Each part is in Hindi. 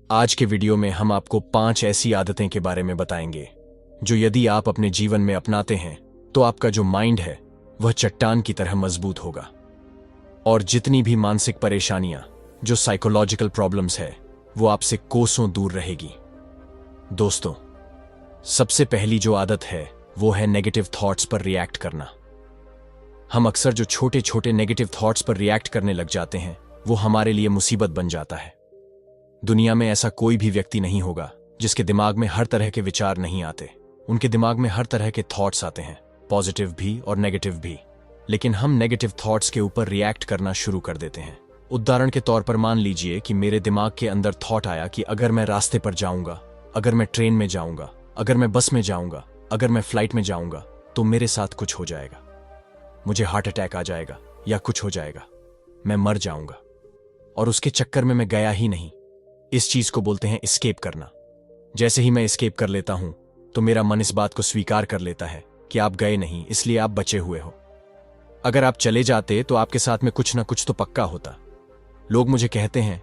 आज के वीडियो में हम आपको 5 ऐसी आदतें के बारे में बताएंगे जो यदि आप अपने जीवन में अपनाते हैं तो आपका जो माइंड है वह चट्टान की तरह मजबूत होगा और जितनी भी मानसिक परेशानियां जो साइकोलॉजिकल प्रॉब्लम्स है वो आपसे कोसों दूर रहेगी। दोस्तों, सबसे पहली जो आदत है वो है नेगेटिव थॉट्स पर रिएक्ट करना। हम अक्सर जो छोटे छोटे नेगेटिव थॉट्स पर रिएक्ट करने लग जाते हैं वो हमारे लिए मुसीबत बन जाता है। दुनिया में ऐसा कोई भी व्यक्ति नहीं होगा जिसके दिमाग में हर तरह के विचार नहीं आते। उनके दिमाग में हर तरह के थॉट्स आते हैं, पॉजिटिव भी और नेगेटिव भी। लेकिन हम नेगेटिव थॉट्स के ऊपर रिएक्ट करना शुरू कर देते हैं। उदाहरण के तौर पर मान लीजिए कि मेरे दिमाग के अंदर थॉट आया कि अगर मैं रास्ते पर जाऊंगा, अगर मैं ट्रेन में जाऊंगा, अगर मैं बस में जाऊंगा, अगर मैं फ्लाइट में जाऊंगा तो मेरे साथ कुछ हो जाएगा, मुझे हार्ट अटैक आ जाएगा या कुछ हो जाएगा, मैं मर जाऊंगा। और उसके चक्कर में मैं गया ही नहीं। इस चीज को बोलते हैं एस्केप करना। जैसे ही मैं एस्केप कर लेता हूं तो मेरा मन इस बात को स्वीकार कर लेता है कि आप गए नहीं, इसलिए आप बचे हुए हो। अगर आप चले जाते तो आपके साथ में कुछ ना कुछ तो पक्का होता। लोग मुझे कहते हैं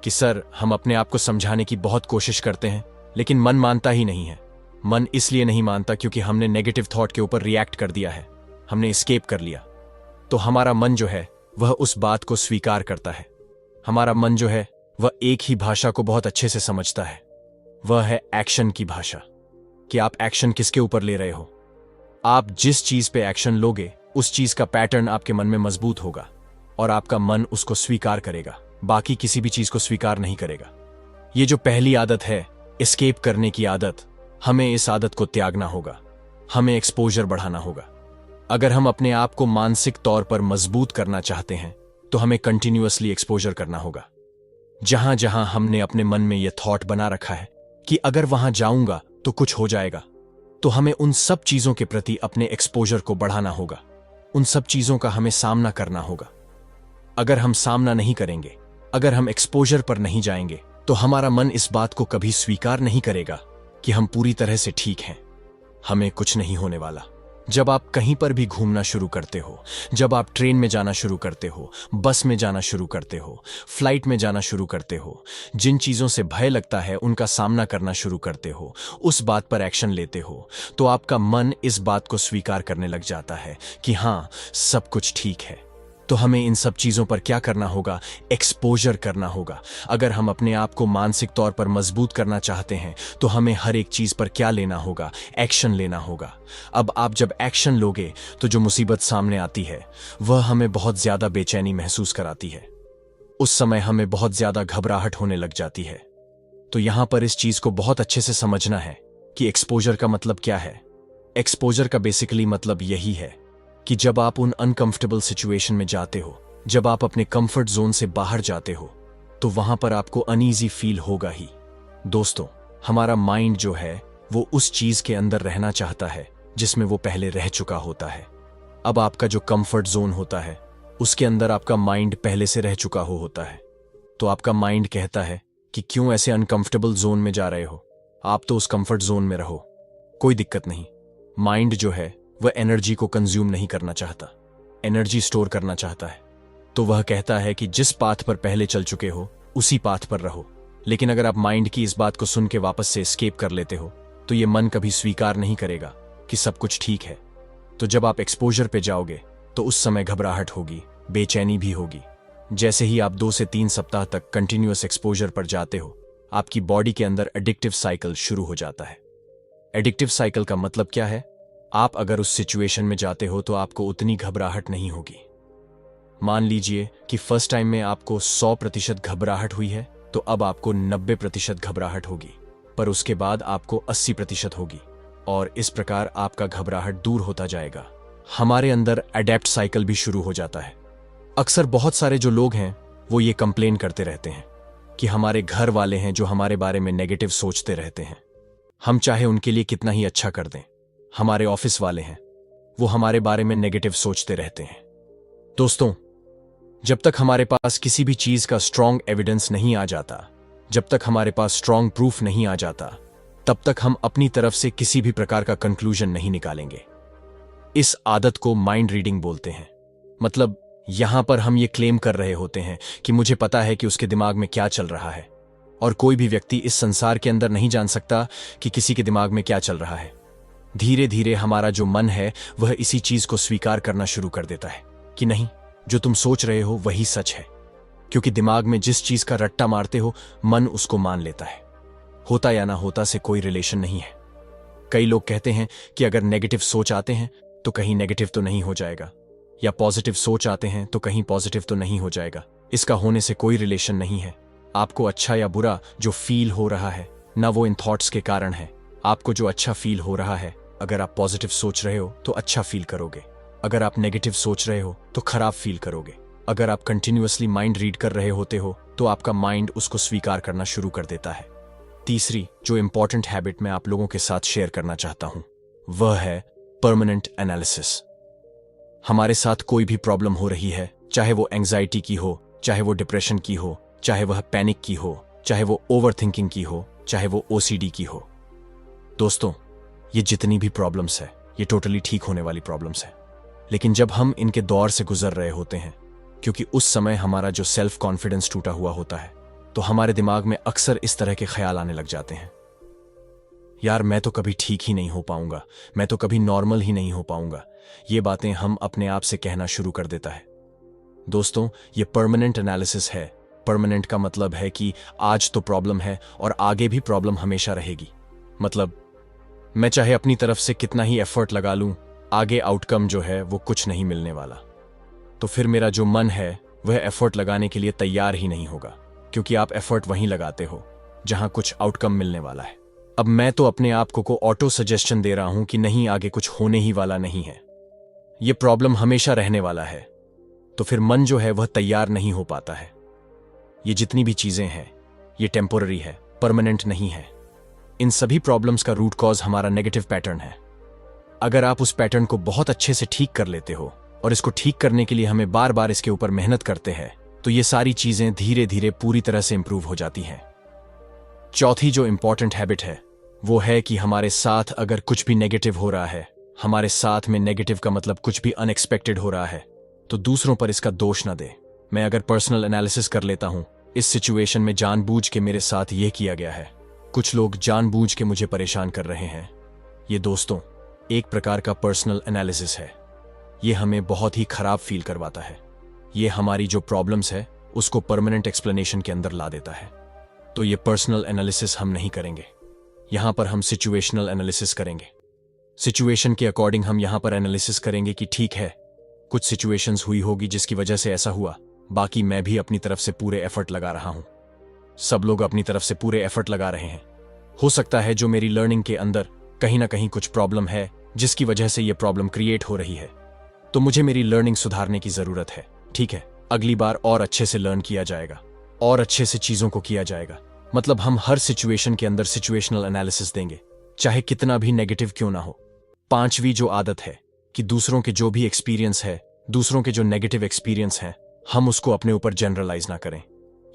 कि सर, हम अपने आप को समझाने की बहुत कोशिश करते हैं लेकिन मन मानता ही नहीं है। मन इसलिए नहीं मानता क्योंकि हमने नेगेटिव थॉट के ऊपर रिएक्ट कर दिया है, हमने एस्केप कर लिया। तो हमारा मन जो है वह उस बात को स्वीकार करता है। हमारा मन जो है वह एक ही भाषा को बहुत अच्छे से समझता है, वह है एक्शन की भाषा। कि आप एक्शन किसके ऊपर ले रहे हो। आप जिस चीज पे एक्शन लोगे उस चीज का पैटर्न आपके मन में मजबूत होगा और आपका मन उसको स्वीकार करेगा, बाकी किसी भी चीज को स्वीकार नहीं करेगा। ये जो पहली आदत है, एस्केप करने की आदत, हमें इस आदत को त्यागना होगा। हमें एक्सपोजर बढ़ाना होगा। अगर हम अपने आप को मानसिक तौर पर मजबूत करना चाहते हैं तो हमें कंटिन्यूअसली एक्सपोजर करना होगा। जहां जहां हमने अपने मन में यह थॉट बना रखा है कि अगर वहां जाऊंगा तो कुछ हो जाएगा, तो हमें उन सब चीजों के प्रति अपने एक्सपोजर को बढ़ाना होगा। उन सब चीजों का हमें सामना करना होगा। अगर हम सामना नहीं करेंगे, अगर हम एक्सपोजर पर नहीं जाएंगे तो हमारा मन इस बात को कभी स्वीकार नहीं करेगा कि हम पूरी तरह से ठीक हैं, हमें कुछ नहीं होने वाला। जब आप कहीं पर भी घूमना शुरू करते हो, जब आप ट्रेन में जाना शुरू करते हो, बस में जाना शुरू करते हो, फ्लाइट में जाना शुरू करते हो, जिन चीजों से भय लगता है उनका सामना करना शुरू करते हो, उस बात पर एक्शन लेते हो, तो आपका मन इस बात को स्वीकार करने लग जाता है कि हां, सब कुछ ठीक है। तो हमें इन सब चीजों पर क्या करना होगा? एक्सपोजर करना होगा। अगर हम अपने आप को मानसिक तौर पर मजबूत करना चाहते हैं तो हमें हर एक चीज पर क्या लेना होगा? एक्शन लेना होगा। अब आप जब एक्शन लोगे तो जो मुसीबत सामने आती है वह हमें बहुत ज्यादा बेचैनी महसूस कराती है। उस समय हमें बहुत ज्यादा घबराहट होने लग जाती है। तो यहां पर इस चीज को बहुत अच्छे से समझना है कि एक्सपोजर का मतलब क्या है। एक्सपोजर का बेसिकली मतलब यही है कि जब आप उन अनकंफर्टेबल सिचुएशन में जाते हो, जब आप अपने कंफर्ट जोन से बाहर जाते हो, तो वहां पर आपको अनईजी फील होगा ही। दोस्तों, हमारा माइंड जो है वो उस चीज के अंदर रहना चाहता है जिसमें वो पहले रह चुका होता है। अब आपका जो कंफर्ट जोन होता है उसके अंदर आपका माइंड पहले से रह चुका होता है। तो आपका माइंड कहता है कि क्यों ऐसे अनकंफर्टेबल जोन में जा रहे हो, आप तो उस कंफर्ट जोन में रहो, कोई दिक्कत नहीं। माइंड जो है वह एनर्जी को कंज्यूम नहीं करना चाहता, एनर्जी स्टोर करना चाहता है। तो वह कहता है कि जिस पाथ पर पहले चल चुके हो उसी पाथ पर रहो। लेकिन अगर आप माइंड की इस बात को सुन के वापस से एस्केप कर लेते हो तो यह मन कभी स्वीकार नहीं करेगा कि सब कुछ ठीक है। तो जब आप एक्सपोजर पे जाओगे तो उस समय घबराहट होगी, बेचैनी भी होगी। जैसे ही आप 2 से 3 सप्ताह तक कंटिन्यूअस एक्सपोजर पर जाते हो, आपकी बॉडी के अंदर एडिक्टिव साइकिल शुरू हो जाता है। एडिक्टिव साइकिल का मतलब क्या है? आप अगर उस सिचुएशन में जाते हो तो आपको उतनी घबराहट नहीं होगी। मान लीजिए कि फर्स्ट टाइम में आपको 100% घबराहट हुई है तो अब आपको 90% घबराहट होगी, पर उसके बाद आपको 80% होगी और इस प्रकार आपका घबराहट दूर होता जाएगा। हमारे अंदर अडेप्ट साइकिल भी शुरू हो जाता है। अक्सर बहुत सारे जो लोग हैं वो ये कंप्लेन करते रहते हैं कि हमारे घर वाले हैं जो हमारे बारे में नेगेटिव सोचते रहते हैं, हम चाहे उनके लिए कितना ही अच्छा कर दें। हमारे ऑफिस वाले हैं वो हमारे बारे में नेगेटिव सोचते रहते हैं। दोस्तों, जब तक हमारे पास किसी भी चीज का स्ट्रांग एविडेंस नहीं आ जाता, जब तक हमारे पास स्ट्रांग प्रूफ नहीं आ जाता, तब तक हम अपनी तरफ से किसी भी प्रकार का कंक्लूजन नहीं निकालेंगे। इस आदत को माइंड रीडिंग बोलते हैं। मतलब यहां पर हम ये क्लेम कर रहे होते हैं कि मुझे पता है कि उसके दिमाग में क्या चल रहा है और कोई भी व्यक्ति इस संसार के अंदर नहीं जान सकता कि किसी के दिमाग में क्या चल रहा है। धीरे धीरे हमारा जो मन है वह इसी चीज को स्वीकार करना शुरू कर देता है कि नहीं, जो तुम सोच रहे हो वही सच है। क्योंकि दिमाग में जिस चीज का रट्टा मारते हो, मन उसको मान लेता है। होता या ना होता से कोई रिलेशन नहीं है। कई लोग कहते हैं कि अगर नेगेटिव सोच आते हैं तो कहीं नेगेटिव तो नहीं हो जाएगा, या पॉजिटिव सोच आते हैं तो कहीं पॉजिटिव तो नहीं हो जाएगा। इसका होने से कोई रिलेशन नहीं है। आपको अच्छा या बुरा जो फील हो रहा है, ना वो इन थॉट्स के कारण है। आपको जो अच्छा फील हो रहा है, अगर आप पॉजिटिव सोच रहे हो तो अच्छा फील करोगे। अगर आप नेगेटिव सोच रहे हो तो खराब फील करोगे। अगर आप कंटिन्यूअसली माइंड रीड कर रहे होते हो तो आपका माइंड उसको स्वीकार करना शुरू कर देता है। तीसरी जो इंपॉर्टेंट हैबिट मैं आप लोगों के साथ शेयर करना चाहता हूं, वह है परमानेंट एनालिसिस। हमारे साथ कोई भी प्रॉब्लम हो रही है, चाहे वो एंजाइटी की हो, चाहे वो डिप्रेशन की हो, चाहे वह पैनिक की हो, चाहे वो ओवर थिंकिंग की हो, चाहे वो ओसीडी की हो। दोस्तों, ये जितनी भी प्रॉब्लम्स है, ये टोटली ठीक होने वाली प्रॉब्लम्स है। लेकिन जब हम इनके दौर से गुजर रहे होते हैं, क्योंकि उस समय हमारा जो सेल्फ कॉन्फिडेंस टूटा हुआ होता है, तो हमारे दिमाग में अक्सर इस तरह के ख्याल आने लग जाते हैं, यार मैं तो कभी ठीक ही नहीं हो पाऊंगा, मैं तो कभी नॉर्मल ही नहीं हो पाऊंगा। ये बातें हम अपने आप से कहना शुरू कर देता है। दोस्तों, ये परमानेंट एनालिसिस है। परमानेंट का मतलब है कि आज तो प्रॉब्लम है और आगे भी प्रॉब्लम हमेशा रहेगी। मतलब मैं चाहे अपनी तरफ से कितना ही एफर्ट लगा लूं, आगे आउटकम जो है वो कुछ नहीं मिलने वाला। तो फिर मेरा जो मन है वह एफर्ट लगाने के लिए तैयार ही नहीं होगा, क्योंकि आप एफर्ट वहीं लगाते हो जहां कुछ आउटकम मिलने वाला है। अब मैं तो अपने आप को ऑटो सजेशन दे रहा हूं कि नहीं, आगे कुछ होने ही वाला नहीं है, ये प्रॉब्लम हमेशा रहने वाला है। तो फिर मन जो है वह तैयार नहीं हो पाता है। ये जितनी भी चीजें हैं ये टेम्पोररी है, परमानेंट नहीं है। इन सभी प्रॉब्लम्स का रूट कॉज हमारा नेगेटिव पैटर्न है। अगर आप उस पैटर्न को बहुत अच्छे से ठीक कर लेते हो, और इसको ठीक करने के लिए हमें बार बार इसके ऊपर मेहनत करते हैं, तो ये सारी चीजें धीरे धीरे पूरी तरह से इंप्रूव हो जाती हैं। चौथी जो इंपॉर्टेंट हैबिट है वो है कि हमारे साथ अगर कुछ भी नेगेटिव हो रहा है, हमारे साथ में नेगेटिव का मतलब कुछ भी अनएक्सपेक्टेड हो रहा है, तो दूसरों पर इसका दोष ना दे। मैं अगर पर्सनल एनालिसिस कर लेता हूं, इस सिचुएशन में जानबूझ के मेरे साथ यह किया गया है, कुछ लोग जानबूझ के मुझे परेशान कर रहे हैं। ये दोस्तों एक प्रकार का पर्सनल एनालिसिस है। ये हमें बहुत ही खराब फील करवाता है। ये हमारी जो प्रॉब्लम्स है उसको परमानेंट एक्सप्लेनेशन के अंदर ला देता है। तो ये पर्सनल एनालिसिस हम नहीं करेंगे, यहां पर हम सिचुएशनल एनालिसिस करेंगे। सिचुएशन के अकॉर्डिंग हम यहां पर एनालिसिस करेंगे कि ठीक है, कुछ सिचुएशंस हुई होगी जिसकी वजह से ऐसा हुआ, बाकी मैं भी अपनी तरफ से पूरे एफर्ट लगा रहा हूं। सब लोग अपनी तरफ से पूरे एफर्ट लगा रहे हैं। हो सकता है जो मेरी लर्निंग के अंदर कहीं ना कहीं कुछ प्रॉब्लम है जिसकी वजह से यह प्रॉब्लम क्रिएट हो रही है, तो मुझे मेरी लर्निंग सुधारने की जरूरत है। ठीक है, अगली बार और अच्छे से लर्न किया जाएगा और अच्छे से चीजों को किया जाएगा। मतलब हम हर सिचुएशन के अंदर सिचुएशनल एनालिसिस देंगे, चाहे कितना भी नेगेटिव क्यों ना हो। पांचवी जो आदत है कि दूसरों के जो भी एक्सपीरियंस है, दूसरों के जो नेगेटिव एक्सपीरियंस हैं, हम उसको अपने ऊपर जनरलाइज ना करें।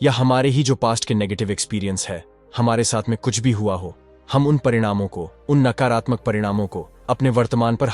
या हमारे ही जो पास्ट के नेगेटिव एक्सपीरियंस है, हमारे साथ में कुछ भी हुआ हो, हम उन परिणामों को, उन नकारात्मक परिणामों को अपने वर्तमान पर